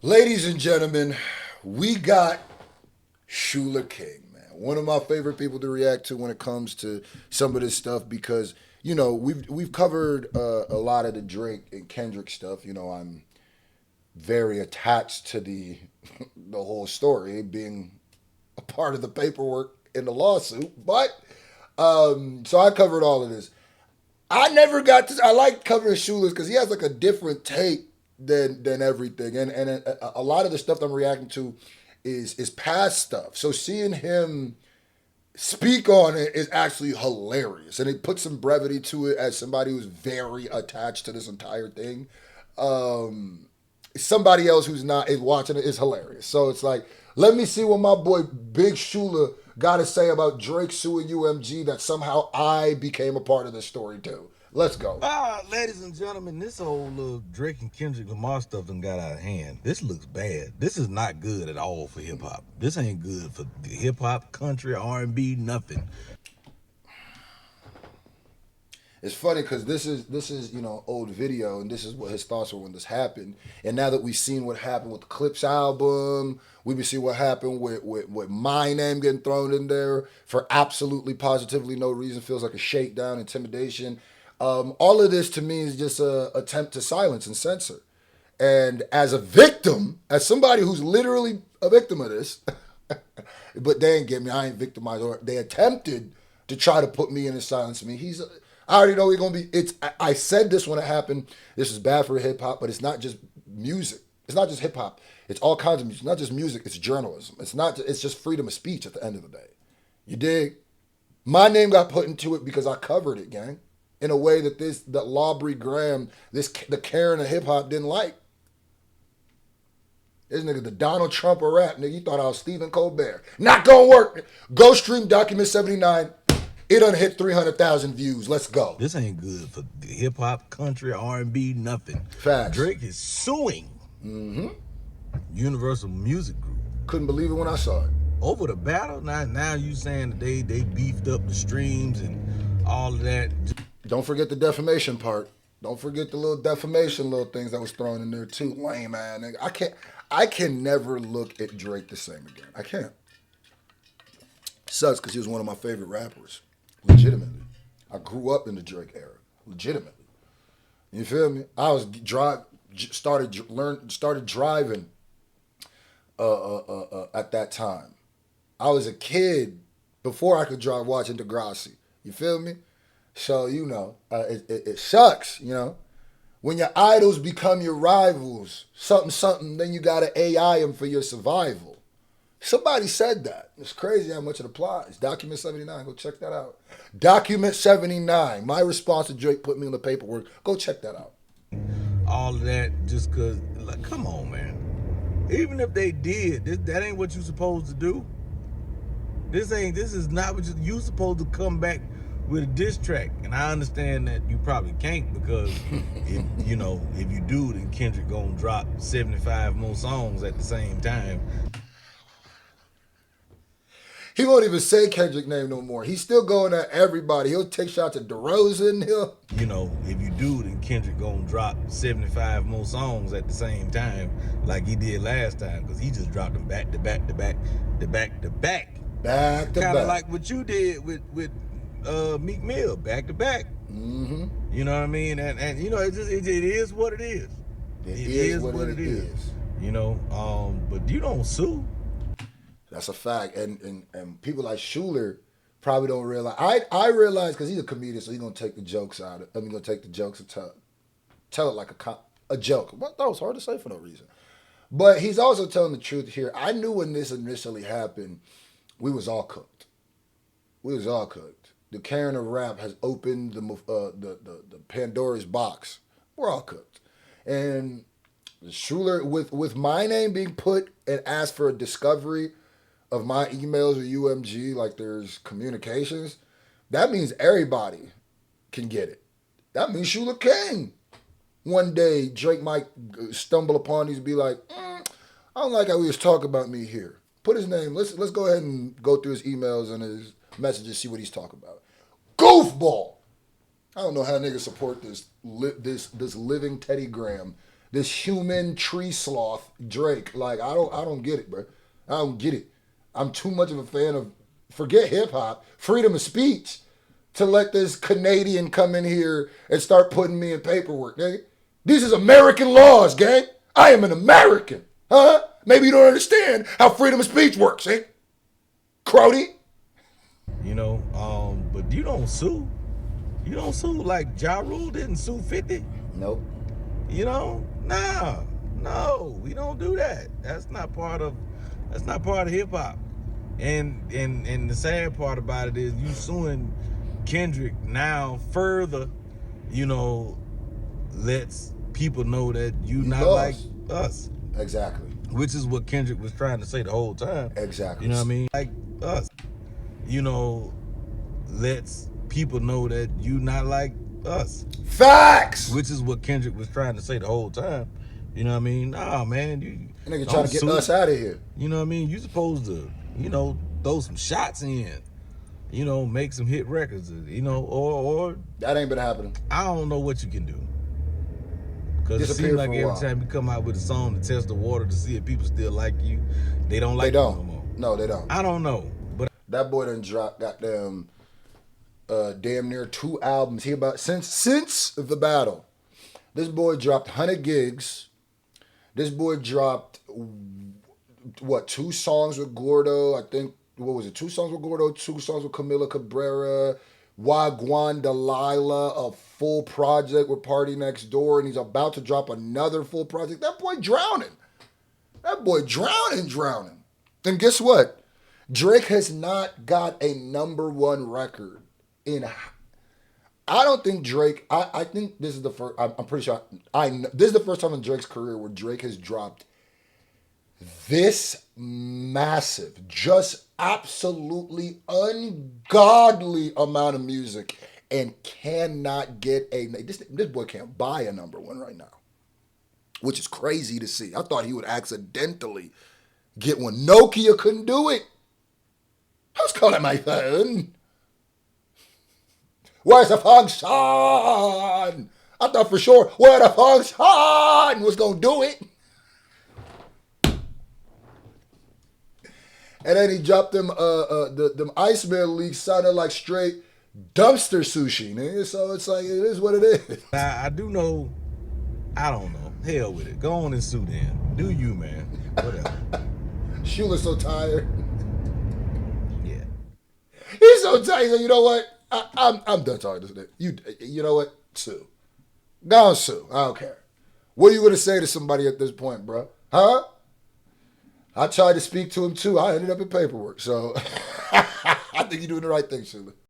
Ladies and gentlemen, we got Shuler King, man. One of my favorite people to react to when it comes to some of this stuff because we've covered a lot of the Drake and Kendrick stuff. I'm very attached to the the whole story being a part of the paperwork in the lawsuit, but so I covered all of this. I never got to. I like covering Shoeless because he has like a different take than everything, and a lot of the stuff that I'm reacting to is past stuff. So seeing him speak on it is actually hilarious, and it puts some brevity to it as somebody who's very attached to this entire thing. Um, Somebody else who's not is watching it is hilarious. So it's like, let me see what my boy Big Shula got to say about Drake suing UMG that somehow I became a part of the story too. Let's go. Ladies and gentlemen, this whole little Drake and Kendrick Lamar stuff done got out of hand. This looks bad. This is not good at all for hip hop. This ain't good for hip hop, country, R&B, nothing. It's funny because this is old video, and this is what his thoughts were when this happened. And now that we've seen what happened with the Clips album, we've seen what happened with my name getting thrown in there for absolutely positively no reason, feels like a shakedown, intimidation. All of this to me is just a attempt to silence and censor. And as a victim, as somebody who's literally a victim of this, but they ain't get me. I ain't victimized. Or they attempted to try to put me in and silence me. I already know he's gonna be. I said this when it happened. This is bad for hip hop, but it's not just music. It's not just hip hop. It's all kinds of music. Not just music. It's journalism. It's not. It's just freedom of speech at the end of the day. You dig? My name got put into it because I covered it, gang, in a way that Laubrey Graham, the Karen of hip hop didn't like. This nigga, the Donald Trump of rap, nigga. You thought I was Stephen Colbert. Not gonna work. Go stream Document 79. It done hit 300,000 views. Let's go. This ain't good for hip hop, country, R&B, nothing. Facts. Drake is suing Mm-hmm. Universal Music Group Couldn't believe it when I saw it. over the battle. Now you saying that they beefed up the streams and all of that. Don't forget the defamation part. Don't forget the little defamation little things that was thrown in there too. Lame, man. Nigga. I can never look at Drake the same again. I can't. Sucks because he was one of my favorite rappers. Legitimately. I grew up in the Drake era. Legitimately. You feel me? I was started driving at that time. I was a kid before I could drive watching Degrassi. You feel me? So it sucks. When your idols become your rivals, something, then you gotta AI them for your survival. Somebody said that. It's crazy how much it applies. Document 79, go check that out. Document 79, my response to Drake put me in the paperwork. Go check that out. All of that just cause, like, come on, man. Even if they did, that ain't what you supposed to do. This is not what you supposed to come back with a diss track. And I understand that you probably can't because if you do, then Kendrick gonna drop 75 more songs at the same time. He won't even say Kendrick name no more. He's still going at everybody. He'll take shots at DeRozan. If you do, then Kendrick gonna drop 75 more songs at the same time, like he did last time, because he just dropped them back to back to back to back to back. Back to Kind of back. like what you did with Meek Mill, back to back. Mm-hmm. You know what I mean? And it is what it is. It It is is what what it it is. is. But you don't sue. That's a fact. And people like Shuler probably don't realize. I realize because he's a comedian, so he's gonna take the jokes out. Gonna take the jokes and tell it like a joke. What that was hard to say for no reason. But he's also telling the truth here. I knew when this initially happened, we was all cooked. We was all cooked. The Karen of rap has opened the Pandora's box. We're all cooked. And Shuler with my name being put and asked for a discovery of my emails with UMG, like there's communications, that means everybody can get it. That means Shuler King. One day Drake might stumble upon these and be like, I don't like how he was talking about me here. Put his name. Let's go ahead and go through his emails and his messages, see what he's talking about. Goofball. I don't know how niggas support this living Teddy Graham This human tree sloth Drake. Like I don't get it, bro. I don't get it. I'm too much of a fan of forget hip hop, freedom of speech, to let this Canadian come in here and start putting me in paperwork, nigga. These is American laws, gang. I am an American. Huh? Maybe you don't understand how freedom of speech works, eh? Crowdy? But you don't sue. You don't sue like Ja Rule didn't sue 50. Nope. Nah, no, we don't do that. That's not part of hip hop. And the sad part about it is you suing Kendrick now further, lets people know that you not like us. Exactly. Which is what Kendrick was trying to say the whole time. Exactly. You know what I mean? Like us. Lets people know that you not like us. Facts. Which is what Kendrick was trying to say the whole time. You know what I mean? Nah, man. You nigga trying to get us out of here. You know what I mean? You supposed to, throw some shots in. Make some hit records. Or that ain't been happening. I don't know what you can do. Because it seems like every time you come out with a song to test the water to see if people still like you, they don't like you no more. No, they don't. I don't know. But that boy done dropped goddamn damn near 2 albums. He about since the battle. This boy dropped 100 gigs. This boy dropped 2 songs with Gordo. I think, what was it? 2 songs with Gordo, 2 songs with Camila Cabrera, Wagwan Delilah, a full project with Party Next Door, and he's about to drop another full project. That boy drowning. That boy drowning. And guess what? Drake has not got a #1 record in. I don't think Drake. I think this is the first. I'm pretty sure. This is the first time in Drake's career where Drake has dropped this massive, just absolutely ungodly amount of music and cannot get a. This boy can't buy a #1 right now, which is crazy to see. I thought he would accidentally get one. Nokia couldn't do it. I was calling my phone. Where's the function? I thought for sure where the function was going to do it. And then he dropped them them Iceman leaks sounded like straight dumpster sushi, nigga. So it's like, it is what it is. I do know, I don't know. Hell with it. Go on and sue then. Do you, man. Whatever. Shuler's so tired. Yeah. He's so tired. You know what? I'm done talking to this nigga. You know what? Sue. Go on, sue. I don't care. What are you going to say to somebody at this point, bro? Huh? I tried to speak to him too. I ended up in paperwork. So I think you're doing the right thing, Shuler.